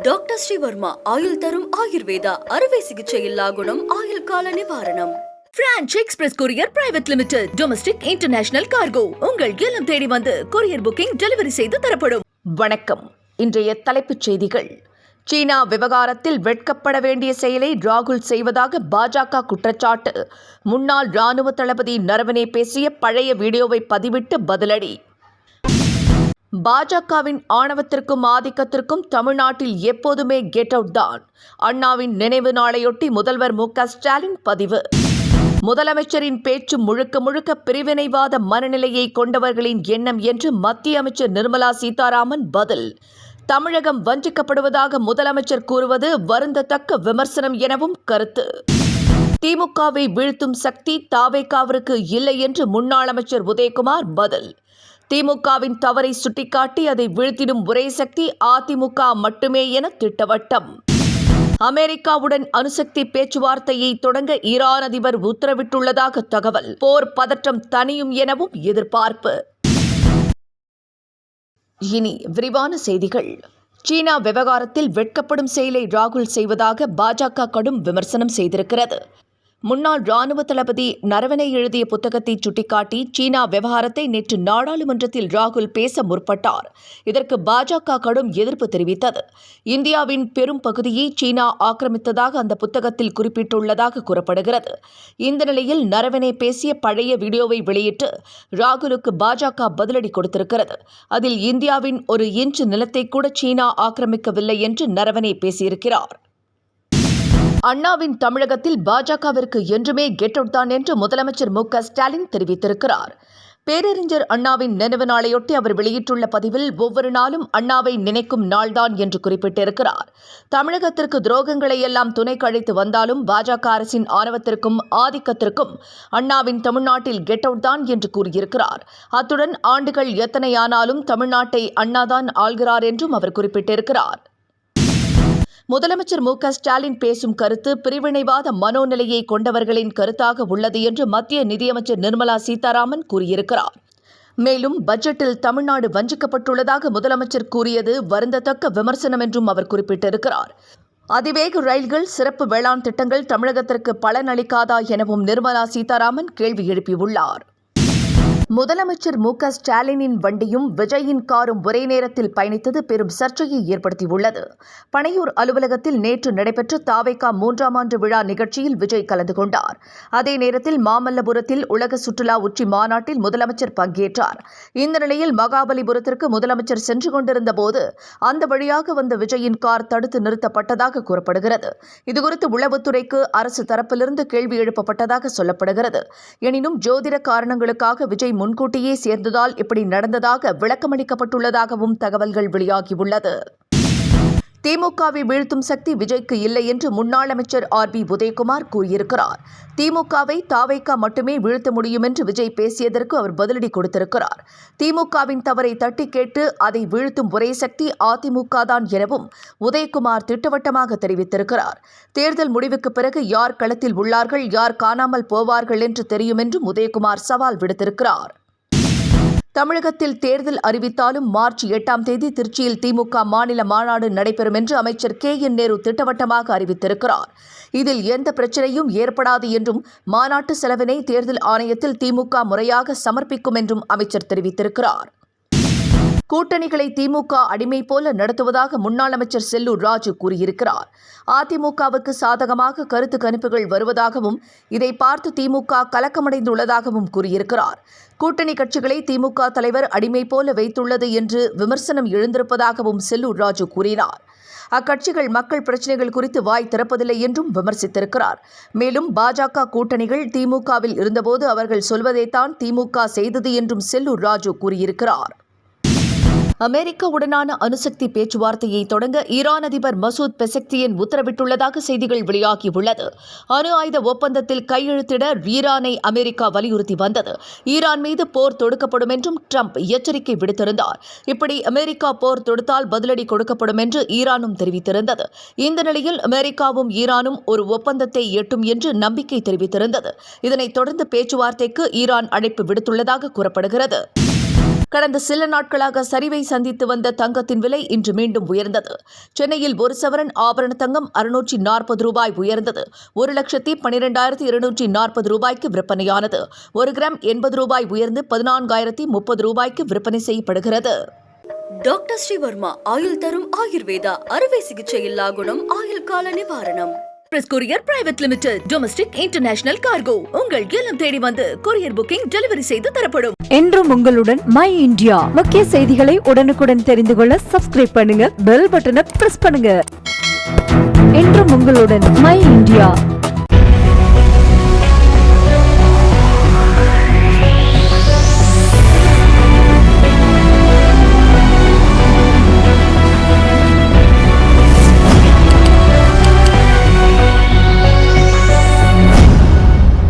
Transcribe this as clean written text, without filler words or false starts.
Doctor Sreevarma ஆயுள் தரும் ஆயுர்வேதா அறுவை சிகிச்சையில்லா குணம் ஆயுள் கால நிவாரணம். Branch express courier private limited domestic international cargo உங்கள் இல்லம் தேடி வந்து கொரியர் புக்கிங் டெலிவரி செய்து தரப்படும். வணக்கம். இன்றைய தலைப்புச் செய்திகள். சீனா விவகாரத்தில் வெட்கப்பட வேண்டிய செயலை ராகுல் செய்வதாக பாஜக குற்றச்சாட்டு. முன்னாள் ராணுவ தளபதி நரவனே பேசிய பழைய வீடியோவை பதிவிட்டு பதிலடி. பாஜகவின் ஆணவத்திற்கும் ஆதிக்கத்திற்கும் தமிழ்நாட்டில் எப்போதுமே கெட் அவுட் தான். அண்ணாவின் நினைவு நாளையொட்டி முதல்வர் மு.க. ஸ்டாலின் பதிவு. முதலமைச்சரின் பேச்சு முழுக்க முழுக்க பிரிவினைவாத மனநிலையை கொண்டவர்களின் எண்ணம் என்று மத்திய அமைச்சர் நிர்மலா சீதாராமன் பதில். தமிழகம் வஞ்சிக்கப்படுவதாக முதலமைச்சர் கூறுவது வருந்தத்தக்க விமர்சனம் எனவும் கருத்து. திமுகவை வீழ்த்தும் சக்தி தாவேகாவிற்கு இல்லை என்று முன்னாள் அமைச்சர் உதயகுமார் பதில். திமுகவின் தவறை சுட்டிக்காட்டி அதை வீழ்த்திடும் ஒரே சக்தி அதிமுக மட்டுமே என திட்டவட்டம். அமெரிக்காவுடன் அணுசக்தி பேச்சுவார்த்தையை தொடங்க ஈரான் அதிபர் உத்தரவிட்டுள்ளதாக தகவல். போர் பதற்றம் தணியும் எனவும் எதிர்பார்ப்பு. இனி விரிவான செய்திகள். சீனா விவகாரத்தில் வெட்கப்படும் செயலை ராகுல் செய்வதாக பாஜக கடும் விமர்சனம் செய்திருக்கிறது. முன்னாள் ராணுவ தளபதி நரவனே எழுதிய புத்தகத்தை சுட்டிக்காட்டி சீனா விவகாரத்தை நேற்று நாடாளுமன்றத்தில் ராகுல் பேச முற்பட்டார். இதற்கு பாஜக கடும் எதிர்ப்பு தெரிவித்தது. இந்தியாவின் பெரும் பகுதியை சீனா ஆக்கிரமித்ததாக அந்த புத்தகத்தில் குறிப்பிட்டுள்ளதாக கூறப்படுகிறது. இந்த நிலையில் நரவனே பேசிய பழைய வீடியோவை வெளியிட்டு ராகுலுக்கு பாஜக பதிலடி கொடுத்திருக்கிறது. அதில் இந்தியாவின் ஒரு இன்ச் நிலத்தை கூட சீனா ஆக்கிரமிக்கவில்லை என்று நரவனே பேசியிருக்கிறார். அண்ணாவின் தமிழகத்தில் பாஜகவிற்கு என்றுமே கெட் அவுட் தான் என்று முதலமைச்சர் மு.க. ஸ்டாலின் தெரிவித்திருக்கிறார். பேரறிஞர் அண்ணாவின் நினைவு நாளையொட்டி அவர் வெளியிட்டுள்ள பதிவில் ஒவ்வொரு நாளும் அண்ணாவை நினைக்கும் நாள்தான் என்று குறிப்பிட்டிருக்கிறார். தமிழகத்திற்கு துரோகங்களை எல்லாம் துணை கழித்து வந்தாலும் பாஜக அரசின் ஆணவத்திற்கும் ஆதிக்கத்திற்கும் அண்ணாவின் தமிழ்நாட்டில் கெட் அவுட் தான் என்று கூறியிருக்கிறார். அத்துடன் ஆண்டுகள் எத்தனையானாலும் தமிழ்நாட்டை அண்ணாதான் ஆள்கிறார் என்றும் அவர் குறிப்பிட்டிருக்கிறார். முதலமைச்சர் மு.க. ஸ்டாலின் பேசும் கருத்து பிரிவினைவாத மனோநிலையை கொண்டவர்களின் கருத்தாக உள்ளது என்று மத்திய நிதியமைச்சர் நிர்மலா சீதாராமன் கூறியிருக்கிறார். மேலும் பட்ஜெட்டில் தமிழ்நாடு வஞ்சிக்கப்பட்டுள்ளதாக முதலமைச்சர் கூறியது வருந்தத்தக்க விமர்சனம் என்றும் அவர் குறிப்பிட்டிருக்கிறார். அதிவேக ரயில்கள், சிறப்பு வேளாண் திட்டங்கள் தமிழகத்திற்கு பலனளிக்காதா எனவும் நிர்மலா சீதாராமன் கேள்வி எழுப்பியுள்ளார். முதலமைச்சர் மு.க. ஸ்டாலினின் வண்டியும் விஜயின் காரும் ஒரே நேரத்தில் பயணித்தது பெரும் சர்ச்சையை ஏற்படுத்தியுள்ளது. பனையூர் அலுவலகத்தில் நேற்று நடைபெற்ற தாவேகா 3ஆம் ஆண்டு விழா நிகழ்ச்சியில் விஜய் கலந்து கொண்டார். அதே நேரத்தில் மாமல்லபுரத்தில் உலக சுற்றுலா உச்சி மாநாட்டில் முதலமைச்சர் பங்கேற்றார். இந்த நிலையில் மகாபலிபுரத்திற்கு முதலமைச்சர் சென்று கொண்டிருந்த போது அந்த வழியாக வந்த விஜயின் கார் தடுத்து நிறுத்தப்பட்டதாக கூறப்படுகிறது. இதுகுறித்து உளவுத்துறைக்கு அரசு தரப்பிலிருந்து கேள்வி எழுப்பப்பட்டதாக சொல்லப்படுகிறது. எனினும் ஜோதிட காரணங்களுக்காக விஜய் முன்கூட்டியே சேர்ந்ததால் இப்படி நடந்ததாக விளக்கமளிக்கப்பட்டுள்ளதாகவும் தகவல்கள் வெளியாகியுள்ளது. திமுகவை வீழ்த்தும் சக்தி விஜய்க்கு இல்லை என்று முன்னாள் அமைச்சர் ஆர்.பி. உதயகுமார் கூறியிருக்கிறார். திமுகவை தாவேகா மட்டுமே வீழ்த்த முடியும் என்று விஜய் பேசியதற்கு அவர் பதிலடி கொடுத்திருக்கிறார். திமுகவின் தவறை தட்டி கேட்டு அதை வீழ்த்தும் ஒரே சக்தி அதிமுக தான் எனவும் உதயகுமார் திட்டவட்டமாக தெரிவித்திருக்கிறார். தேர்தல் முடிவுக்கு பிறகு யார் களத்தில் உள்ளார்கள், யார் காணாமல் போவார்கள் என்று தெரியும் என்றும் உதயகுமார் சவால் விடுத்திருக்கிறார். தமிழகத்தில் தேர்தல் அறிவித்தாலும் மார்ச் 8ஆம் தேதி திருச்சியில் திமுக மாநில மாநாடு நடைபெறும் என்று அமைச்சர் கே.என். நேரு திட்டவட்டமாக அறிவித்திருக்கிறார். இதில் எந்த பிரச்சனையும் ஏற்படாது என்றும் மாநாட்டு செலவினை தேர்தல் ஆணையத்தில் திமுக முறையாக சமர்ப்பிக்கும் என்றும் அமைச்சர் தெரிவித்திருக்கிறார். கூட்டணிகளை திமுக அடிமை போல நடத்துவதாக முன்னாள் அமைச்சர் செல்லூர் ராஜு கூறியிருக்கிறார். அதிமுகவுக்கு சாதகமாக கருத்து கணிப்புகள் வருவதாகவும் இதை பார்த்து திமுக கலக்கமடைந்துள்ளதாகவும் கூறியிருக்கிறார். கூட்டணி கட்சிகளை திமுக தலைவர் அடிமை போல வைத்துள்ளது என்று விமர்சனம் எழுந்திருப்பதாகவும் செல்லூர் ராஜு கூறினார். அக்கட்சிகள் மக்கள் பிரச்சினைகள் குறித்து வாய் திறப்பதில்லை என்றும் விமர்சித்திருக்கிறார். மேலும் பாஜக கூட்டணிகள் திமுகவில் இருந்தபோது அவர்கள் சொல்வதைத்தான் திமுக செய்தது என்றும் செல்லூர் ராஜு கூறியிருக்கிறார். அமெரிக்காவுடனான அணுசக்தி பேச்சுவார்த்தையை தொடங்க ஈரான் அதிபர் மசூத் பெசெக்தியன் உத்தரவிட்டுள்ளதாக செய்திகள் வெளியாகியுள்ளது. அணு ஆயுத ஒப்பந்தத்தில் கையெழுத்திட ஈரானை அமெரிக்கா வலியுறுத்தி வந்தது. ஈரான் மீது போர் தொடுக்கப்படும் என்றும் ட்ரம்ப் எச்சரிக்கை விடுத்திருந்தார். இப்படி அமெரிக்கா போர் தொடுத்தால் பதிலடி கொடுக்கப்படும் என்று ஈரானும் தெரிவித்திருந்தது. இந்த நிலையில் அமெரிக்காவும் ஈரானும் ஒரு ஒப்பந்தத்தை எட்டும் என்று நம்பிக்கை தெரிவித்திருந்தது. இதனைத் தொடர்ந்து பேச்சுவார்த்தைக்கு ஈரான் அழைப்பு விடுத்துள்ளதாக கூறப்படுகிறது. கடந்த சில நாட்களாக சரிவை சந்தித்து வந்த தங்கத்தின் விலை இன்று மீண்டும் உயர்ந்தது. சென்னையில் ஒரு சவரன் ஆபரண தங்கம் 640 ரூபாய் உயர்ந்தது. 1,12,240 ரூபாய்க்கு விற்பனையானது. 1 கிராம் 80 ரூபாய் உயர்ந்து 14,030 ரூபாய்க்கு விற்பனை செய்யப்படுகிறது. டாக்டர் ஸ்ரீவர்மா ஆயுள் தரும் ஆயுர்வேதா அறுவை சிகிச்சை இல்லா குணம் ஆயுள் கால நிவாரணம். Express courier private limited domestic international cargo உங்கள் இல்லம் தேடி வந்து கொரியர் புக்கிங் டெலிவரி செய்து தரப்படும். என்றும் உங்களுடன் மை இந்தியா. முக்கிய செய்திகளை உடனுக்குடன் தெரிந்து கொள்ள சப்ஸ்கிரைப் பண்ணுங்க, பெல் பட்டனை பிரஸ் பண்ணுங்க. என்றும் உங்களுடன் மை இந்தியா.